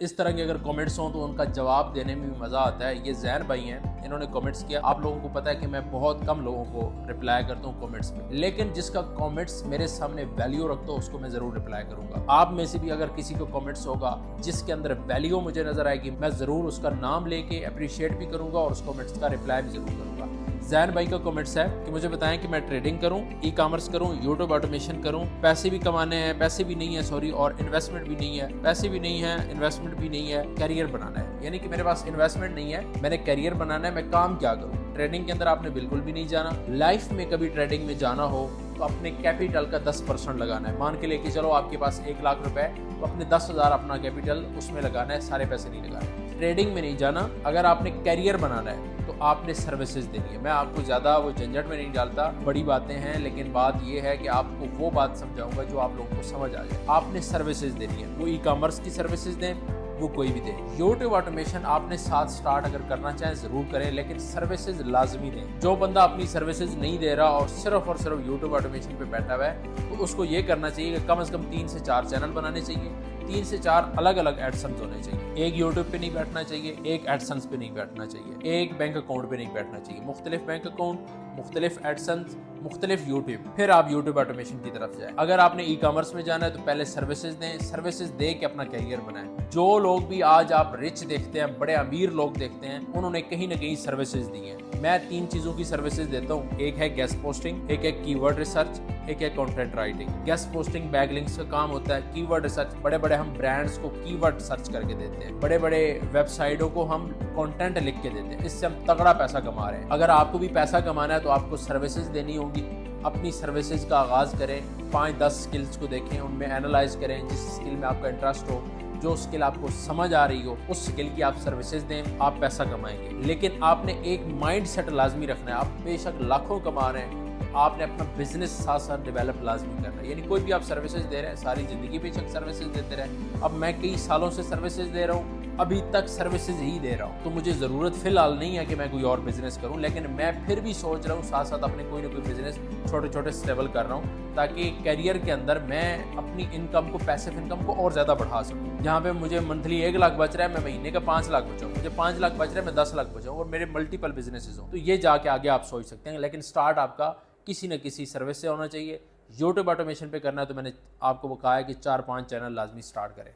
इस तरह के अगर कमेंट्स हों तो उनका जवाब देने में भी मज़ा आता है। ये जैन भाई हैं, इन्होंने कमेंट्स किया। आप लोगों को पता है कि मैं बहुत कम लोगों को रिप्लाई करता हूँ कमेंट्स में, लेकिन जिसका कमेंट्स मेरे सामने वैल्यू रखता हो उसको मैं ज़रूर रिप्लाई करूँगा। आप में से भी अगर किसी को कमेंट्स होगा जिसके अंदर वैल्यू मुझे नज़र आएगी, मैं ज़रूर उसका नाम लेके अप्रिशिएट भी करूँगा और उस कमेंट्स का रिप्लाई भी ज़रूर करूँगा। जैन भाई का कमेंट्स है कि मुझे बताएं कि मैं ट्रेडिंग करूं, ई कॉमर्स करूं, यूट्यूब ऑटोमेशन करूं, पैसे भी कमाने हैं, पैसे भी नहीं है सॉरी, और इन्वेस्टमेंट भी नहीं है, पैसे भी नहीं है, इन्वेस्टमेंट भी नहीं है, कैरियर बनाना है। यानी कि मेरे पास इन्वेस्टमेंट नहीं है, मैंने कैरियर बनाना है, मैं काम क्या करूं। ट्रेडिंग के अंदर आपने बिल्कुल भी नहीं जाना। लाइफ में कभी ट्रेडिंग में जाना हो तो अपने कैपिटल का 10% लगाना है। मान के लेके चलो आपके पास 1 लाख रुपए, तो अपने 10,000 अपना कैपिटल उसमें लगाना है, सारे पैसे नहीं लगाने। ट्रेडिंग में नहीं जाना। अगर आपने कैरियर बनाना है तो आपने सर्विसेज देनी है। मैं आपको ज़्यादा वो झंझट में नहीं डालता, बड़ी बातें हैं, लेकिन बात ये है कि आपको वो बात समझाऊंगा जो आप लोगों को समझ आ जाए। आपने सर्विसेज देनी है, वो ई कॉमर्स की सर्विसेज दें, वो कोई भी दे। यूट्यूब ऑटोमेशन आपने साथ स्टार्ट अगर करना चाहें ज़रूर करें, लेकिन सर्विसेज लाजमी दें। जो बंदा अपनी सर्विसेज नहीं दे रहा और सिर्फ यूट्यूब ऑटोमेशन पे बैठा हुआ है, तो उसको ये करना चाहिए कि कम से कम 3 से 4 चैनल बनाने चाहिए, 3 से 4 अलग अलग एडसन्स होने चाहिए। एक यूट्यूब पे नहीं बैठना चाहिए, एक एडसन्स पे नहीं बैठना चाहिए, एक बैंक अकाउंट पे नहीं बैठना चाहिए। मुख्तलिफ बैंक अकाउंट, मुख्तलिफ एडसन्स, मुख्तलिफ यूट्यूब, फिर आप यूट्यूब ऑटोमेशन की तरफ जाए। अगर आपने ई कॉमर्स में जाना है तो पहले सर्विसेज दें, सर्विसेज दे के अपना कैरियर बनाएं। जो लोग भी आज आप रिच देखते हैं, बड़े अमीर लोग देखते हैं, उन्होंने कहीं ना कहीं सर्विसेज दी हैं। मैं 3 चीज़ों की सर्विसेज देता हूँ। एक है गेस्ट पोस्टिंग, एक है कीवर्ड रिसर्च, एक है content writing. Guest posting backlinks का काम होता है। कीवर्ड रिसर्च, बड़े बड़े हम ब्रांड्स को कीवर्ड सर्च करके देते हैं, बड़े बड़े वेबसाइटों को हम कंटेंट लिख के देते हैं, इससे हम तगड़ा पैसा कमा रहे हैं। अगर आपको भी पैसा कमाना है तो आपको सर्विसेज देनी होगी। अपनी सर्विसेज का आगाज़ करें, 5-10 स्किल्स को देखें, उनमें एनालाइज करें। जिस स्किल में आपका इंटरेस्ट हो, जो स्किल आपको समझ आ रही हो, उस स्किल की आप सर्विसेज दें, आप पैसा कमाएंगे। लेकिन आपने एक माइंड सेट लाजमी रखना है। आप बेशक लाखों कमा रहे हैं, आपने अपना बिजनेस साथ साथ डेवलप लाजमी करना है। यानी कोई भी आप सर्विसेज दे रहे हैं, सारी ज़िंदगी बेशक सर्विसेज देते रहे। अब मैं कई सालों से सर्विसेज दे रहा हूँ, अभी तक सर्विसेज ही दे रहा हूँ, तो मुझे ज़रूरत फ़िलहाल नहीं है कि मैं कोई और बिज़नेस करूँ। लेकिन मैं फिर भी सोच रहा हूँ साथ साथ अपने कोई ना कोई बिज़नेस छोटे छोटे स्टेबल कर रहा हूँ, ताकि करियर के अंदर मैं अपनी इनकम को, पैसिव इनकम को और ज़्यादा बढ़ा सकूँ। जहाँ पे मुझे मंथली 1 लाख बच रहा है, मैं महीने का 5 लाख बचाऊँ। मुझे 5 लाख बच रहा है, मैं 10 लाख बचाऊँ, और मेरे मल्टीपल बिजनेसेस हों। तो ये जाके आगे आप सोच सकते हैं। लेकिन स्टार्ट आपका किसी न किसी सर्विस से होना चाहिए। यूट्यूब ऑटोमेशन पे करना है तो मैंने आपको बताया कि 4-5 चैनल लाजमी स्टार्ट करें।